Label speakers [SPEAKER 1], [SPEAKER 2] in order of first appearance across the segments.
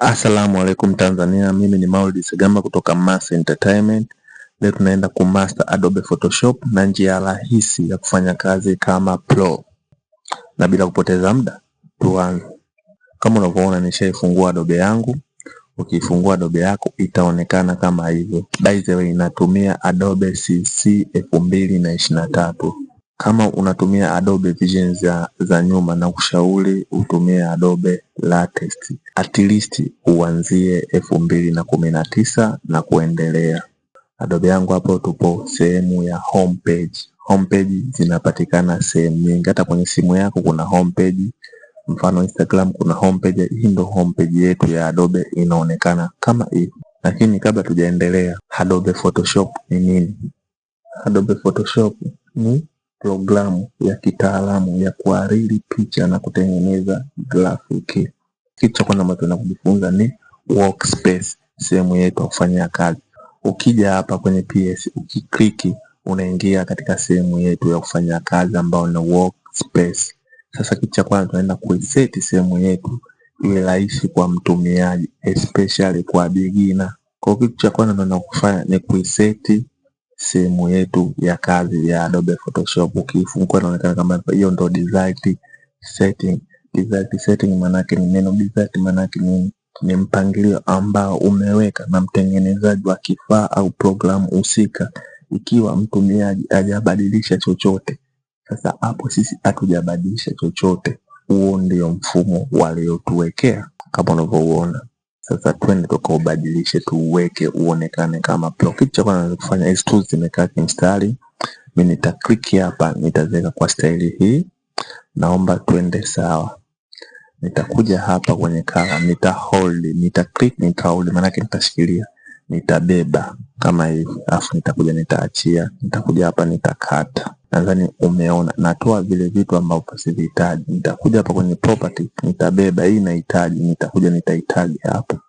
[SPEAKER 1] Assalamu alaikum Tanzania, mimi ni Maulid Segamba kutoka Mass Entertainment. Leo tunaenda kumaster Adobe Photoshop na njia rahisi ya kufanya kazi kama pro. Na bila kupoteza muda, tuanze. Kama unavyoona nishaifungua Adobe yangu. Ukifungua Adobe yako itaonekana kama hivyo. By the way, inatumia Adobe CC 2023. Kama unatumia Adobe Vision za nyuma na kushauri utumie Adobe Latest. At least uanzie 2019 na kuendelea. Adobe yangu hapo tupo sehemu ya homepage. Homepage zinapatikana sehemu nyingi. Hata kwenye simu yako kuna homepage. Mfano Instagram kuna homepage. Hii ndio homepage yetu ya Adobe inaonekana kama hivi. Lakini kabla tujaendelea, Adobe Photoshop ni nini? Adobe Photoshop ni programu ya kitaalamu ya kuhariri picha na kutengeneza grafiki. Kitu cha kwanza ambacho tunakujifunza ni workspace, sehemu yetu ya kufanyia kazi. Ukija hapa kwenye PS, ukikliki unaingia katika sehemu yetu ya kufanyia kazi ambayo ni workspace. Sasa kitu cha kwanza tunaenda kuiset sehemu yetu iwe rahisi kwa mtumiaji, especially kwa beginner. Kwa kitu cha kwanza tunaenda kufanya ni kuiset sehemu yetu ya kazi ya Adobe Photoshop. Ukifungua inaonekana kama hiyo ndio default setting. Default setting maana yake ni neno default, maana yake ni mpangilio ambao umeweka na mtengenezaji wa kifaa au programu husika, ikiwa mtumiaji hajabadilisha chochote. Sasa hapo sisi hatujabadilisha chochote. Huo ndio mfumo waliotuwekea kama unavyoona. Sasa twende tukaubadilishe, tuuweke uonekane kama pro. Kitu cha kwanza kufanya, hizi tools zimekaa kimstari. Mimi nita click hapa, nitaziweka kwa staili hii. Naomba twende sawa. Nitakuja hapa kwenye color, nita hold, nita click, nita hold, maana yake nitashikilia, nitabeba kama hivi. Alafu nitakuja nitaachia, nitakuja hapa nitakata. Nadhani umeona natoa vile vitu ambavyo sivihitaji. Nitakuja hapa kwenye property, nitabeba hii nahitaji, nitakuja nitahitaji hapa.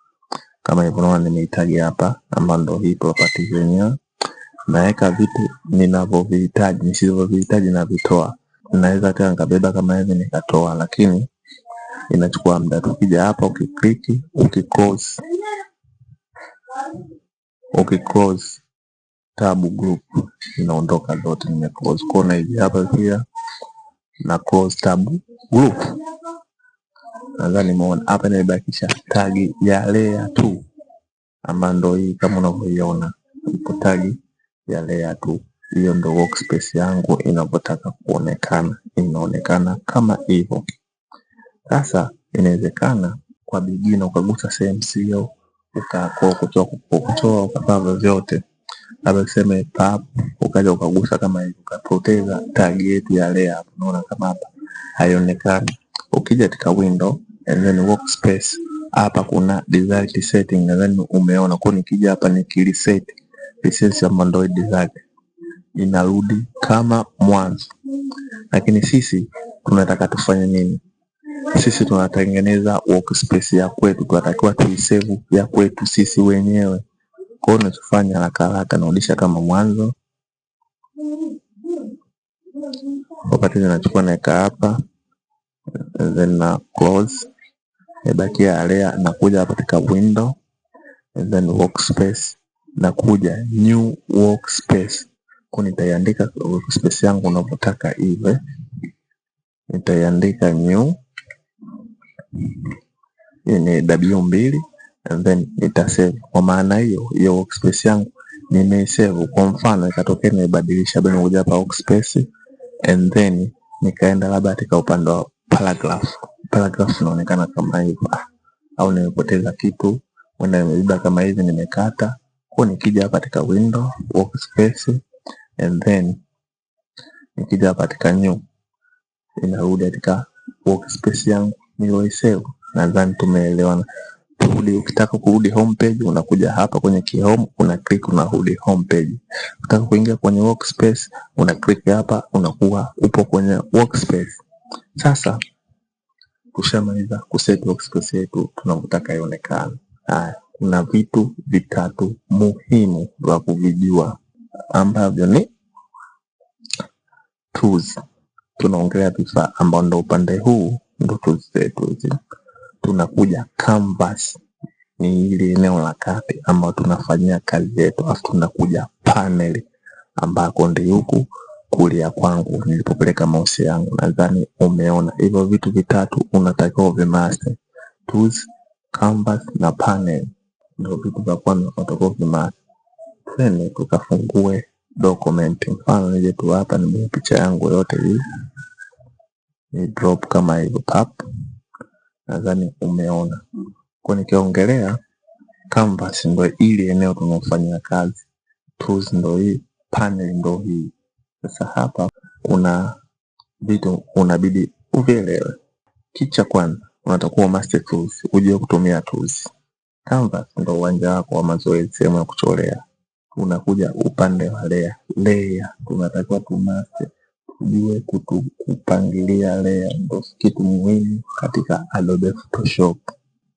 [SPEAKER 1] Kama hivyo unaona nimehitaji hapa, ambapo ndio hii property yenyewe. Naweka vitu ninavyovihitaji, nisivyohitaji na vitoa. Naweza tena nikabeba kama hivi nikatoa, lakini inachukua muda. Tukija hapa ukiklik, ukiclose tab group inaondoka zote, nimeclose kona hivi hapa pia na close tab group. Nadhani umeona hapa nimebakisha tag ya layer 2 ambayo ndio hii kama unavyoiona, ipo tag ya layer 2. Hiyo ndio workspace yangu inavyotaka kuonekana, inaonekana kama hivyo. Sasa inawezekana kwa beginner ukagusa sehemu sio, kutoa ukapava vyote, labda tuseme pap, ukaja ukagusa kama hivi, ukapoteza tag yetu ya layer. Unaona kama hapa haionekani. Ukija katika window and then workspace, hapa kuna default setting, nadhani umeona. Kwa nikija hapa nikireset ambayo ndio default, inarudi kama mwanzo. Lakini sisi tunataka tufanye nini? Sisi tunatengeneza workspace ya kwetu, tunatakiwa tuisave ya kwetu sisi wenyewe. Kwa hiyo tunachofanya haraka narudisha kama mwanzo. Wakati ninachukua naweka hapa, then na close, ibakia area, na kuja hapa katika window and then workspace, na kuja new workspace. Kwa nitaiandika workspace yangu unavyotaka iwe, nitaiandika new ni W2 and then nitasave. Kwa maana hiyo workspace yangu nimeisave. Kwa mfano ikatokea nimebadilisha, bado ngoja hapa workspace and then nikaenda labda katika upande wa paragraph inaonekana kama hivyo, au nimepoteza kitu, wenda nimeiba kama hivi, nimekata. Kwa nikija hapa katika window workspace and then nikija hapa katika new, inarudi katika workspace yangu niliyoisave. Nadhani tumeelewana. Ukitaka kurudi homepage unakuja hapa kwenye home, una click unarudi homepage. Ukitaka kuingia kwenye workspace una click hapa, unakuwa upo kwenye workspace. Sasa tushamaliza kuset workspace yetu tunavyotaka ionekane. Kuna vitu vitatu muhimu vya kuvijua ambavyo ni tools. Tunaongelea vifaa ambao ndo upande huu ndo tools zetu hizi. Tunakuja canvas. ni ile eneo la kati ambao tunafanyia kazi yetu, afu tunakuja panel ambako ndi huku kulia kwangu nilipopeleka mouse yangu. Nadhani umeona hivyo vitu vitatu unatakiwa uvimaster. Tools, canvas na panel ndio vitu vya kwanza unatakiwa uvimaster. Twende tukafungue document. Mfano nije tu hapa ni picha yangu yote hii, ni drop kama hivyo pap. Nadhani umeona. Kwa nikiongelea canvas ndio ile eneo tunalofanyia kazi, tools ndio hii, panel ndio hii. Sasa hapa kuna vitu unabidi uvielewe. Kicha kwanza unatakuwa master tools, ujue kutumia tools. Canvas ndio uwanja wako wa mazoezi, sehemu ya kuchorea. Unakuja upande wa layer tunatakiwa tumaster, tujue kupangilia layer, ndio kitu muhimu katika Adobe Photoshop.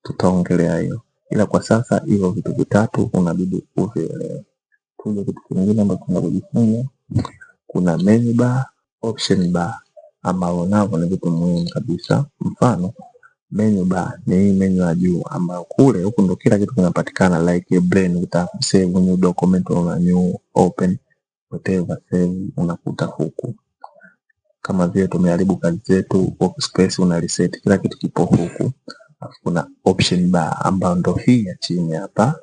[SPEAKER 1] Tutaongelea hiyo, ila kwa sasa hivyo vitu vitatu unabidi uvielewe. Tuje kitu kingine ambacho tunakujifunza, kuna menu bar, option bar ambao navyo ni vitu muhimu kabisa. Mfano menu bar ni hii menu ya juu ambayo kule huku ndo kila kitu kinapatikana, like brain ukitaka save new document au new open whatever save unakuta huku. Kama vile tumeharibu kazi zetu workspace, una reset kila kitu kipo huku. Alafu kuna option bar ambayo ndo hii ya chini hapa.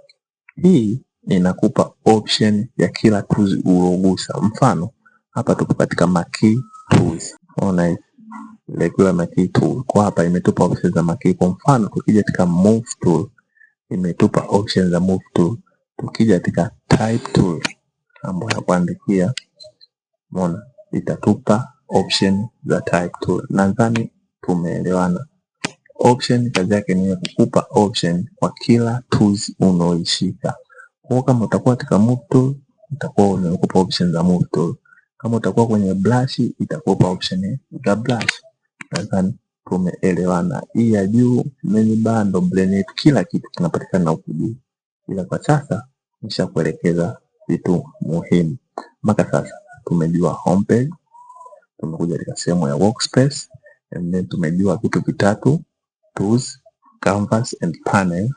[SPEAKER 1] Hii inakupa option ya kila tools ulogusa. Mfano hapa tuko katika marquee tools, unaona regular marquee tool. Kwa hapa imetupa options za marquee. Kwa mfano tukija katika move tool imetupa options za move tool. Tukija katika type tool ambayo ya kuandikia, umeona itatupa option za type tool. Nadhani tumeelewana. Option kazi yake ni kukupa option kwa kila tools unaoishika. Kwa kama utakuwa katika move tool itakuwa unakupa option za move tool. Kama utakuwa kwenye brush itakupa option za brush. Nadhani tumeelewana. Hii ya juu menu bar ndo blend, kila kitu kinapatikana huko juu. Ila kwa sasa nishakuelekeza vitu muhimu. Mpaka sasa tumejua homepage, tumekuja katika sehemu ya workspace, and then tumejua vitu vitatu, tools, canvas and panel.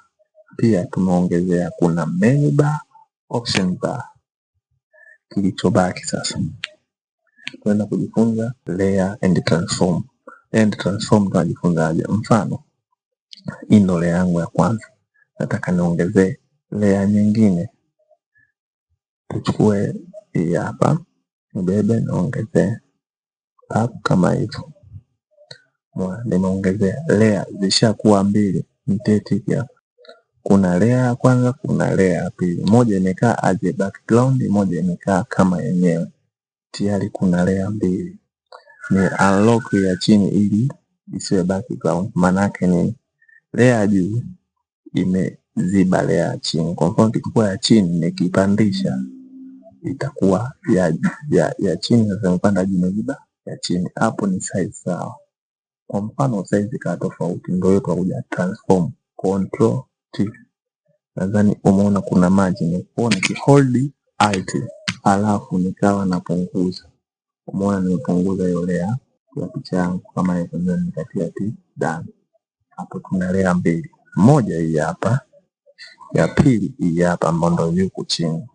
[SPEAKER 1] Pia tumeongezea kuna menu bar, option bar. Kilichobaki sasa tunaenda kujifunza layer and transform. And transform tunajifunzaje? Mfano hii ndo layer yangu ya kwanza, nataka niongezee layer nyingine. Tuchukue hii hapa, nibebe niongezee hapo kama hivyo. Nimeongezea layer zishakuwa mbili, nitetiki hapa. Kuna layer ya kwanza, kuna layer ya pili. Moja imekaa as a background, moja imekaa kama yenyewe. Tayari kuna layer mbili. Ni unlock ya chini ili isiwe background. Maana yake ni layer juu imeziba layer ya chini. Kwa mfano kichukua ya chini nikipandisha itakuwa ya chini sasa imepanda juu imeziba ya chini. Hapo ni size sawa. Kwa mfano size ka tofauti ndio hiyo tunakuja transform, control T. Nadhani umeona kuna margin. Kwa nikihold alt alafu nikawa napunguza. Umeona nimepunguza hiyo layer ya picha yangu kama hiyo, ndio nikatia T done. Hapo kuna layer mbili. Moja hii hapa, ya pili hii hapa ambayo ndio yuko chini.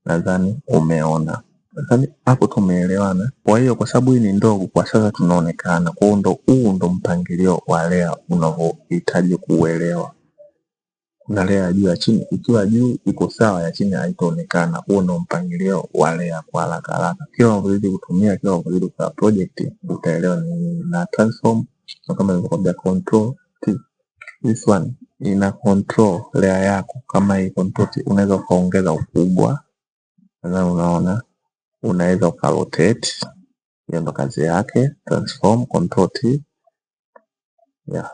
[SPEAKER 1] Nadhani umeona. Nadhani hapo tumeelewana. Kwa hiyo kwa sababu hii ni ndogo kwa sasa tunaonekana. Kwa hiyo huu ndo mpangilio wa layer unavyohitaji kuelewa. Kuna layer juu ya chini, ikiwa juu iko sawa ya chini haitaonekana. Huo ndo mpangilio wa layer kwa haraka. Kila unapozidi kutumia, kila unapozidi kwa project utaelewa ni nini. Na transform kama nilivyokuambia control T. This one ina control layer yako. Kama hii control T unaweza ukaongeza ukubwa. Sasa unaona unaweza ukarotate. Hiyo ndo kazi yake. Transform control T. Yeah.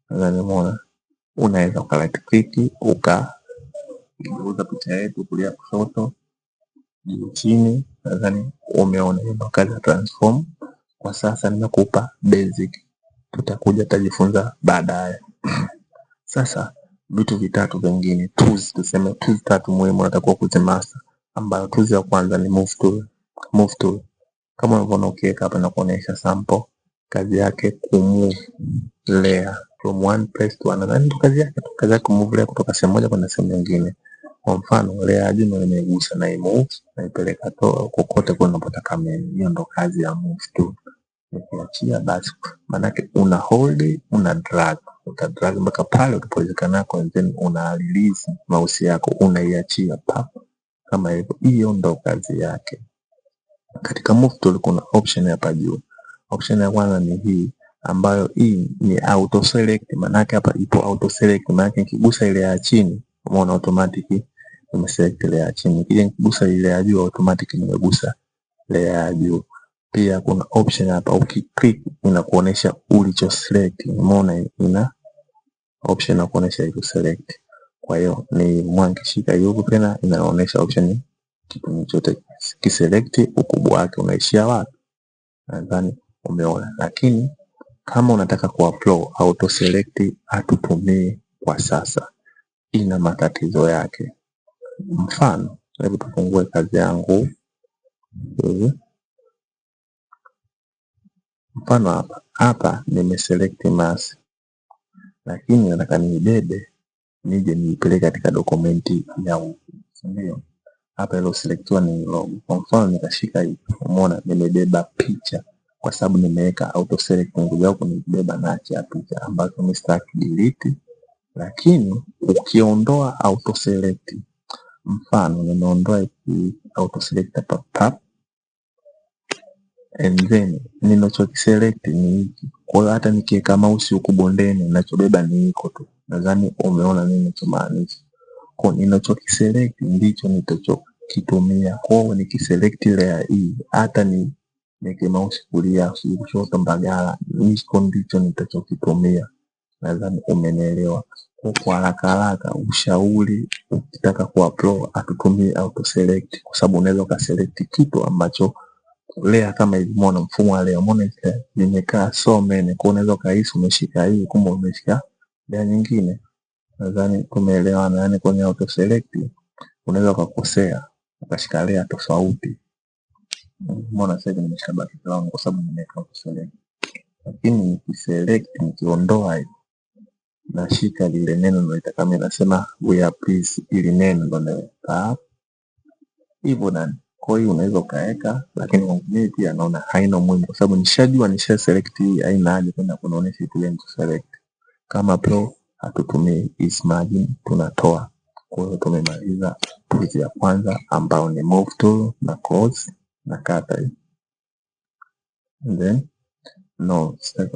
[SPEAKER 1] Sasa nimeona unaweza uka right click ukageuza picha yetu kulia kushoto juu chini. Nadhani umeona hiyo kazi ya transform. Kwa sasa nimekupa basic, tutakuja tujifunza baadaye. Sasa vitu vitatu vingine, tools, tuseme tools tatu muhimu unatakiwa kuzimaster, ambayo tools ya kwanza ni move tool. Move tool kama unavyoona ukiweka hapa na kuonyesha sample, kazi yake kumove layer. from one place to another. Ndio kazi yake, kazi yake kumove layer kutoka sehemu moja kwenda sehemu nyingine. Kwa mfano layer ya juu ndio nimegusa na move na ipeleka kokote kwa unapotaka mimi. Hiyo ndo kazi ya move tool. Nikiachia basi manake una hold, una drag, uta drag mpaka pale utapowezekana, then una release mouse yako, unaiachia pap kama hivyo. Hiyo ndo kazi yake. Katika move tool kuna option hapa juu. Option ya kwanza ni hii ambayo hii ni auto select, manake hapa ipo auto select, manake nikigusa ile ya chini umeona automatic nimeselect ile ya chini, nikija nikigusa ile ya juu automatic nimegusa ile ya juu. Pia kuna option hapa ukiclick inakuonesha ulicho select, umeona ina option ya kuonesha hiyo select. Kwa hiyo ni mwangishika hiyo tena inaonyesha option kitu chote kiselect, ukubwa wake unaishia wapi. Nadhani umeona, lakini kama unataka kuupload auto select hatutumii kwa sasa, ina matatizo yake. Mfano, hebu tufungue kazi yangu. Mfano hapa nimeselect mask, lakini nataka niibebe nije niipeleke katika dokumenti ya ndio. Hapa ile selectiwa ni logo. Kwa mfano nikashika hii, umeona nimebeba picha kwa sababu nimeweka auto select, nguvu yako nibeba na acha picha ambazo mstaki delete. Lakini ukiondoa auto select, mfano nimeondoa hii auto select hapa and then ninachokiselect ni hiki. Kwa hiyo hata nikiweka mouse huku bondeni ninachobeba ni hiko tu. Nadhani umeona nini ninachomaanisha. Kwa ninachokiselect ndicho nitachokitumia. Kwa hiyo nikiselect layer hii hata ni niweke mouse kulia kushoto mbagala, hicho ndicho nitachokitumia. Nadhani umenielewa. Kwa haraka ushauri ukitaka kuupload atutumie auto select, kwa sababu unaweza ukaselect kitu ambacho layer kama hivi, umeona mfumo wa layer, umeona nimekaa so many, kwa unaweza ukahisi umeshika hii kumbe umeshika layer nyingine. Nadhani tumeelewana. Yani kwenye auto select unaweza ukakosea ukashika layer tofauti. Umeona sasa hivi nimeshika background kwa sababu nimeweka auto select, lakini nikiselect nikiondoa hivi nashika lile neno ndio kama inasema we are pleased, ili neno ndio naweka hivyo ndani. Kwa hiyo unaweza ukaweka, lakini kwa mimi pia naona haina umuhimu kwa sababu nisha select hii, haina haja tena kunaonesha kitu gani to select. Kama pro hatutumii is margin, tunatoa. Kwa hiyo tumemaliza tools ya kwanza ambao ni move tool na close na kata hii. And then no step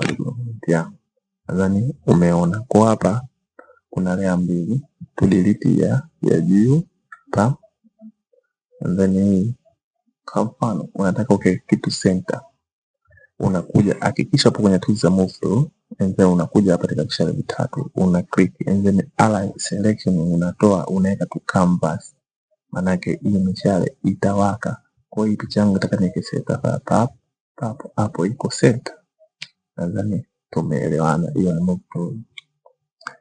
[SPEAKER 1] ya nadhani umeona. Kwa hapa kuna layer mbili, tu delete ya juu pa. And then hii kwa mfano unataka uke kitu center, unakuja hakikisha hapo kwenye tools za move tool, and then unakuja hapa katika vishale vitatu una click, and then align selection unatoa, unaweka tu canvas, maana yake hii mishale itawaka. Kwa hiyo picha yangu nataka niweke center hapa hapo iko center. Nadhani tumeelewana. Hiyo ni move tool.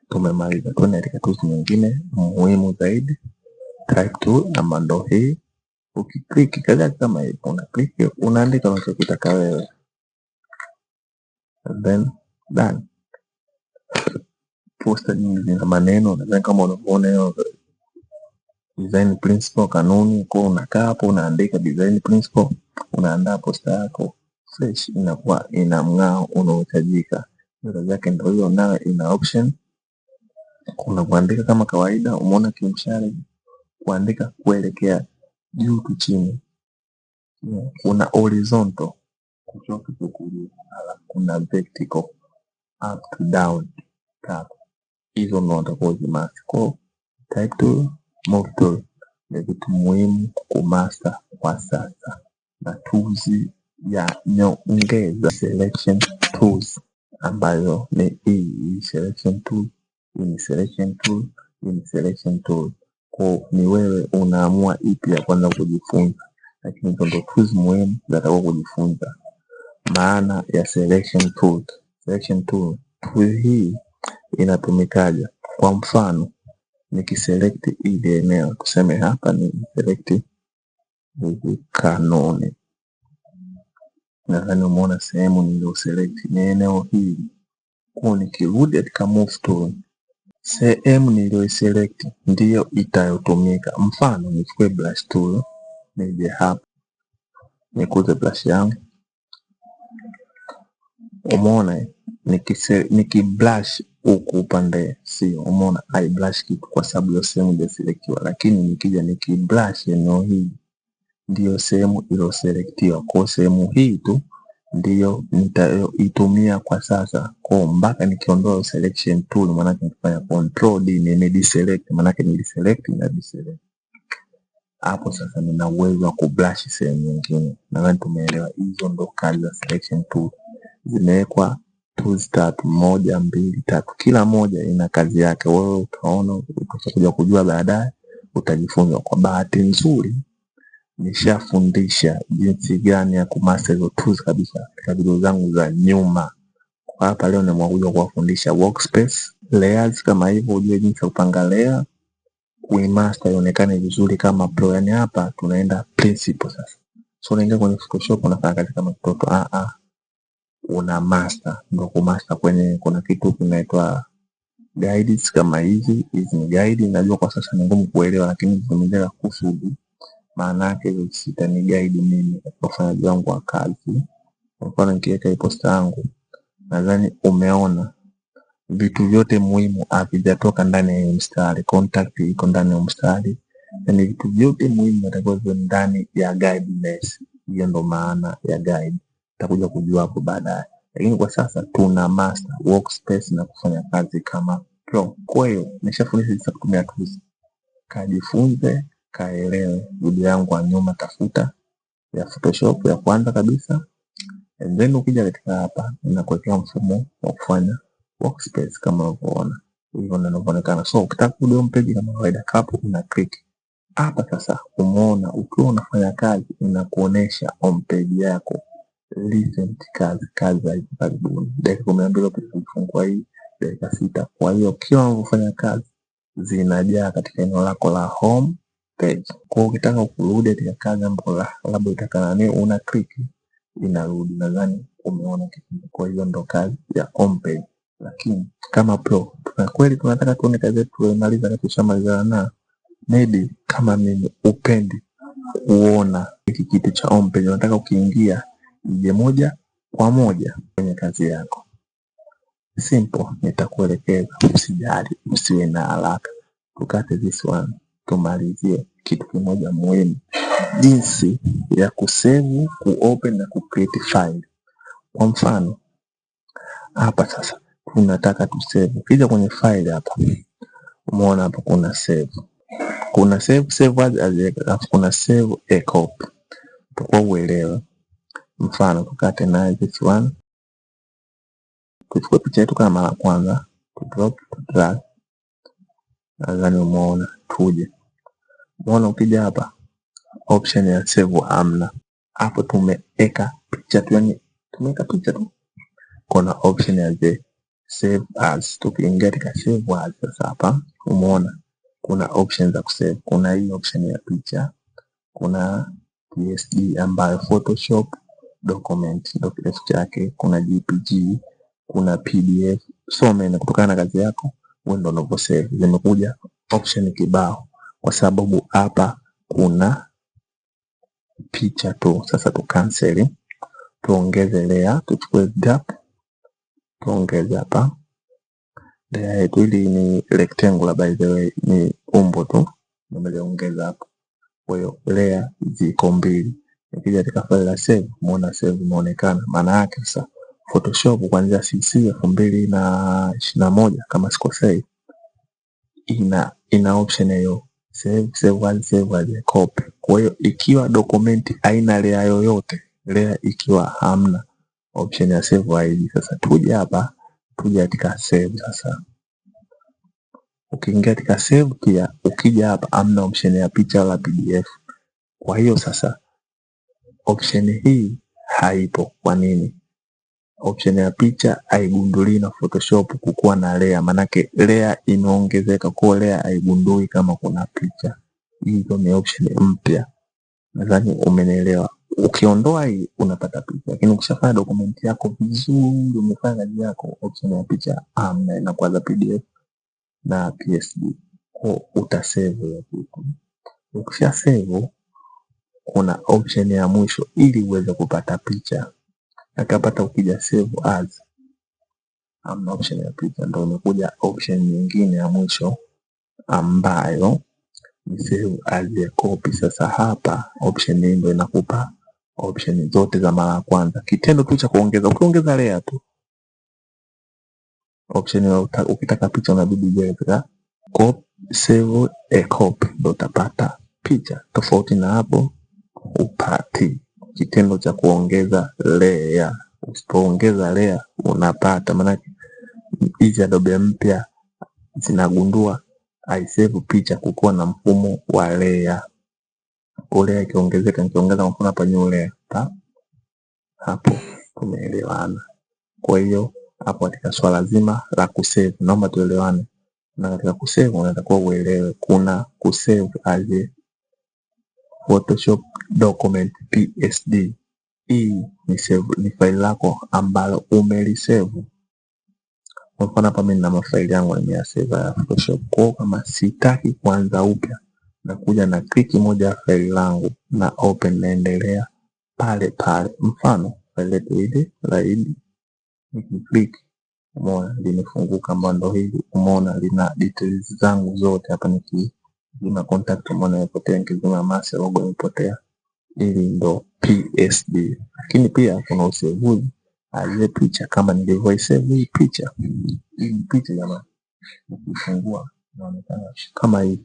[SPEAKER 1] Tumemaliza. Tuende katika tools nyingine muhimu zaidi, type tool ama ndo hii. Ukiklik kaza kama hivi, una click unaandika unachotaka wewe, and then done. Poster nyingi zina maneno, nadhani kama unaona hiyo design principle, kanuni. Kwa unakaa hapo unaandika design principle, unaandaa poster yako fresh, inakuwa ina mng'ao unaohitajika. Kazi yake ndio hiyo, nayo ina option kuna kuandika kama kawaida, umeona kimshale kuandika kuelekea juu tu chini. Kuna horizontal kushoto tu kulia, kuna vertical up to down tap. Hizo ndo natakuwa uzimaster. Kwa type tool, move tool ni vitu muhimu kumaster kwa sasa. Na tools ya nyongeza selection tools ambayo ni hii selection tool, hii ni selection tool, hii ni selection tool. Kwa ni wewe unaamua ipi ya kwanza kujifunza, lakini hizo ndo tools muhimu za kujifunza. Maana ya selection tool. Selection tool hii inatumikaje? Kwa mfano nikiselect ile eneo, tuseme hapa ni select kanuni. Nadhani umeona sehemu nilio select ni eneo hili. Kwa nikirudi katika move tool, sehemu niliyoiselect ndiyo itayotumika. Mfano nichukue brush tool, nije hapa nikuze brush yangu. Umeona nikibrush huku upande sio, umeona I brush kitu kwa sababu hiyo sehemu imeselectiwa, lakini nikija nikibrush eneo hili ndiyo sehemu iliyoselectiwa. Kwa sehemu hii tu ndiyo nitaitumia kwa sasa, kwa mpaka nikiondoa selection tool, maana yake nikifanya control D ni deselect, maana yake ni deselect na deselect. Hapo sasa nina uwezo wa kubrush sehemu nyingine. Nadhani tumeelewa. Hizo ndo kazi za selection tool. Zimewekwa tools tatu, 1, 2, 3. Kila moja ina kazi yake. Wewe utaona, utakuja kujua baadaye, utajifunza. Kwa bahati nzuri nishafundisha jinsi gani ya kumaster hizo tools kabisa katika video zangu za nyuma. Kwa hapa leo nimekuja kuwafundisha workspace, layers kama hivyo, ujue jinsi ya kupanga layer, kuimaster ionekane vizuri kama pro. Yani hapa tunaenda principle sasa. So unaingia kwenye Photoshop unafanya kazi kama mtoto. Una master. Ndio kumaster kwenye kuna kitu kinaitwa guides kama hizi. Hizi ni guide, najua kwa sasa ni ngumu kuelewa, lakini zimejenga kusudi. Maana yake zitani guide mimi katika ufanyaji wangu wa kazi. Kwa mfano nikiweka hii poster yangu, nadhani umeona vitu vyote muhimu havijatoka ndani ya mstari. Contact iko ndani ya mstari. Yani vitu vyote muhimu vinatakiwa viwe ndani ya guidelines. Hiyo ndo maana ya guide. Utakuja kujua hapo baadaye. Lakini kwa sasa tuna master workspace na kufanya kazi kama pro. Kwa hiyo nishafundisha jinsi ya kutumia tools. Kajifunze, kaelewe. Video yangu ya nyuma tafuta ya Photoshop ya kwanza kabisa. And then ukija katika hapa ninakuwekea mfumo wa kufanya workspace kama unavyoona. Hivyo ndio inavyoonekana. So ukitaka kuja home page kama kawaida, hapo una click. Hapa sasa umeona ukiwa unafanya kazi inakuonesha home page yako. Recent kazi za hivi karibuni. Dakika 12 ukifungua hii, dakika 6. Kwa hiyo kila unapofanya kazi zinajaa katika eneo lako la home page. Kwa hiyo ukitaka kurudi katika kazi ambayo labda utakana nini, una click inarudi. Nadhani umeona kitu. Kwa hiyo ndo kazi ya home page. Lakini kama pro kweli tunataka tuone kazi yetu tumaliza na tushamaliza, na maybe kama mimi upendi kuona hiki kitu cha home page, unataka ukiingia ije moja kwa moja kwenye kazi yako. Simple, nitakuelekeza, usijali, usiwe na haraka. Tukate this one, tumalizie kitu kimoja muhimu. Jinsi ya kusave, kuopen na kucreate file. Kwa mfano hapa sasa tunataka tusave. Ukija kwenye file hapa, umeona hapa kuna save. Kuna save as, kuna save a copy. Tukua uelewe. Mfano tukate na this one. Tuchukue picha yetu kama mara kwanza, drop, drag. Nadhani umeona, tuje. Umeona ukija hapa option ya save amna. Hapo tumeweka picha tu, yani tumeweka picha tu. Kuna option ya save as. Tukiingia katika save as sasa hapa, umeona kuna options za kusave. Kuna hii option ya picha, kuna PSD ambayo Photoshop document ndio kirefu chake, kuna JPG, kuna PDF. So mimi kutokana na kazi yako wewe ndio unavyo save. Zimekuja option kibao kwa sababu hapa kuna picha tu. Sasa tu cancel, tuongeze layer, tuchukue gap, tuongeze hapa layer yetu. Hili ni rectangle by the way, ni umbo tu nimeongeza hapo. Kwa hiyo layer ziko mbili. Nikija katika file la save, muona save imeonekana. Maana yake sasa Photoshop kuanzia CC 2021 kama sikosei, ina option hiyo save as copy. Kwa hiyo ikiwa document haina layer yoyote, layer ikiwa hamna option ya save as, sasa tuje hapa, tuje katika save sasa. Ukiingia katika save pia, ukija hapa hamna option ya picha wala PDF. Kwa hiyo sasa option hii haipo. Kwa nini? Option ya picha haigunduli na Photoshop kukuwa na layer, manake layer imeongezeka, kwa layer haigundui kama kuna picha. Hizo ni option mpya. Nadhani umenielewa. Ukiondoa hii unapata picha, lakini ukishafanya dokumenti yako vizuri, umefanya kazi yako, option ya picha amna, inakuwa za PDF na PSD. Kwa utasave hiyo kitu. Ukisha save kuna option ya mwisho ili uweze kupata picha. Akapata ukija save as, amna option ya picha, ndio imekuja option nyingine ya mwisho ambayo ni save as a copy. Sasa hapa option hii ndio inakupa option zote za mara ya kwanza. Kitendo tu cha kuongeza, ukiongeza layer tu option ukitaka picha unabidi uweka save a copy ndio utapata picha. Tofauti na hapo upati kitendo cha kuongeza layer. Usipoongeza layer unapata, maana hizi Adobe mpya zinagundua haisave picha kukuwa na mfumo wa layer. Layer ikiongezeka, nikiongeza mfano hapa new layer, hapo tumeelewana. Kwa hiyo hapo katika swala zima la kusave naomba tuelewane. Na katika kusave unatakiwa uelewe kuna kusave as a Photoshop document PSD. Hii ni faili lako ambalo umelisave. Kwa mfano hapa mimi nina mafaili yangu nimeyasave ya Photoshop. Kwa kama sitaki kuanza upya, nakuja na click moja ya faili langu na open, naendelea pale pale. Mfano faili letu hili la hili nikiclick, umeona limefunguka, ambalo ndo hili, umeona lina details zangu zote hapa. Nikizima contact, umeona imepotea, nikizima mask logo imepotea. Hili ndo PSD. Lakini pia kuna usevuzi ile picha, kama nilivyoisave hii picha. Hii picha jamani, ukifungua inaonekana kama hivi.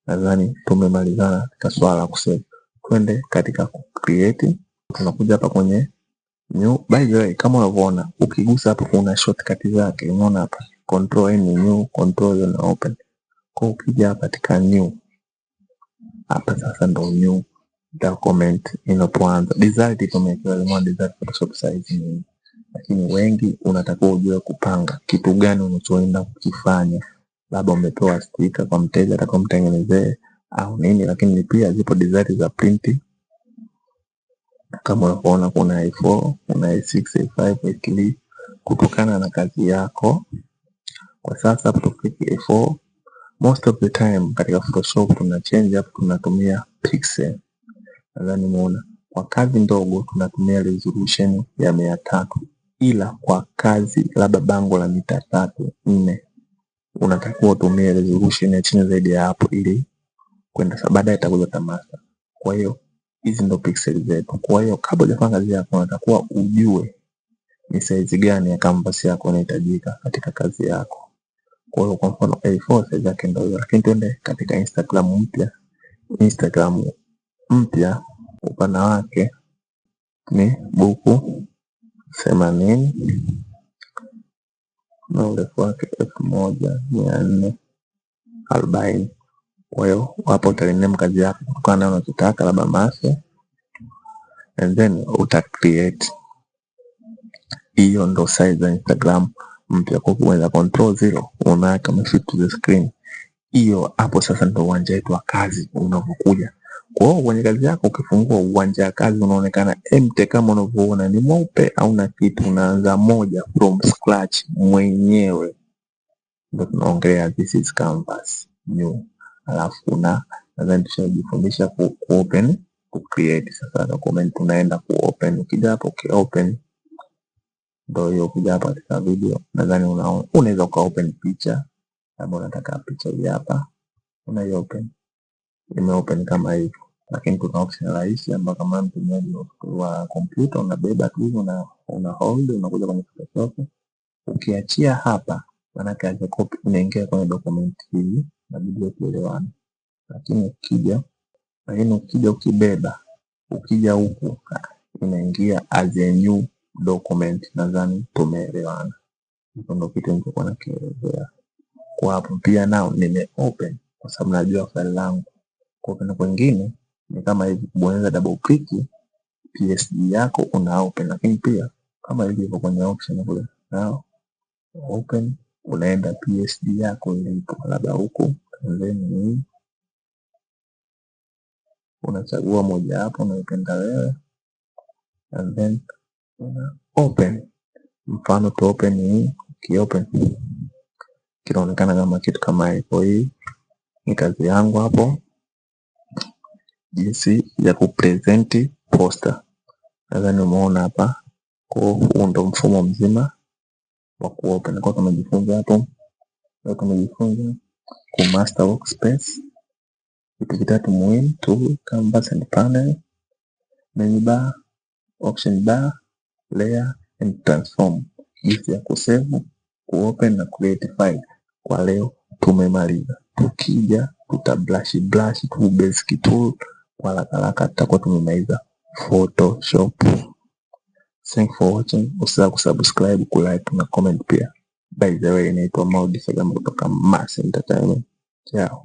[SPEAKER 1] Nadhani tumemalizana katika swala la kusave. Twende katika create. Tunakuja hapa kwenye new. By the way, kama unavyoona ukigusa hapa kuna shortcut zake. Unaona hapa control N new, control na open. Kwa ukija hapa katika new, hapa sasa ndo new document inapoanza. Design tumewekewa lemon design Photoshop size ni, lakini wengi unatakiwa ujue kupanga kitu gani unachoenda kukifanya. Labda umepewa sticker kwa mteja atakomtengenezee au nini, lakini pia zipo design za print. Kama unaona kuna A4, kuna A6, A5, A3 kutokana na kazi yako. Kwa sasa tukifikia A4, most of the time katika Photoshop tuna change up, tunatumia pixel. Nadhani umeona kwa kazi ndogo tunatumia resolution ya 300, ila kwa kazi labda bango la mita 3, 4 unatakiwa utumie resolution ya chini zaidi ya hapo, ili kwenda baadaye itakuja master. Kwa hiyo hizi ndo pixel zetu. Kwa hiyo kabla hujafanya kazi yako unatakiwa ujue ni size gani ya canvas yako inahitajika katika kazi yako. Kwa hiyo kwa mfano A4 size yake ndio hiyo. Lakini twende katika Instagram mpya upana wake ni buku 80 na urefu wake 1440. Kwa hiyo hapo utarename kazi yako kutokana na unachotaka, labda master, and then uta create. Hiyo ndo size ya Instagram mpya. Kwa kuweza control 0 unaweka fit to the screen. Hiyo hapo sasa ndo uwanja wetu wa kazi unapokuja. Kwa hiyo kwenye kazi yako ukifungua uwanja wa kazi unaonekana empty kama unavyoona, ni mweupe au na kitu. Unaanza moja from scratch mwenyewe. Ndio tunaongelea this is canvas new. Alafu nadhani tushajifundisha ku open, ku create. Sasa document tunaenda ku open. Ukija hapo open, ndio hiyo. Ukija hapa katika video nadhani unaweza ka open picha. Kama unataka picha hii hapa una open, imeopen kama hivyo. Lakini kuna option rahisi ambayo kama mtumiaji wa kompyuta unabeba tu, una hold, unakuja kwenye Photoshop. Ukiachia hapa maana kazi copy inaingia kwenye document hii na video tuelewane. Lakini ukija ukibeba, ukija huku inaingia as a new document. Nadhani tumeelewana. Hiyo ndio kitu nilichokuwa nakielezea. Kwa hapo pia nao nime open kwa sababu najua faili langu. Kwa upande mwingine ni kama hivi, kubonyeza double click PSD yako una open. Lakini pia kama ilivyo kwenye option kule, nao open unaenda PSD yako ilipo, labda huko then unachagua moja hapo unaipenda wewe, and then open. Mfano tu open hii, ukiopen kinaonekana kama kitu kama hivyo. Hii ni kazi yangu hapo, jinsi ya kupresent poster. Nadhani umeona hapa. Kwa huu ndo mfumo mzima wa kuopen. Kwa tumejifunza hapo, tumejifunza ku master workspace, vitu vitatu muhimu tu: canvas and panel, menu bar, option bar, layer and transform. Jinsi ya kusave, kuopen na create file. Kwa leo tumemaliza. Tukija tuta brush tu basic tool kwa haraka, tutakuwa tumemaliza Photoshop. Thanks for watching. Usisahau kusubscribe, kulike na comment pia. By the way, naitwa Maudi Sagamba kutoka Mars Entertainment. Ciao.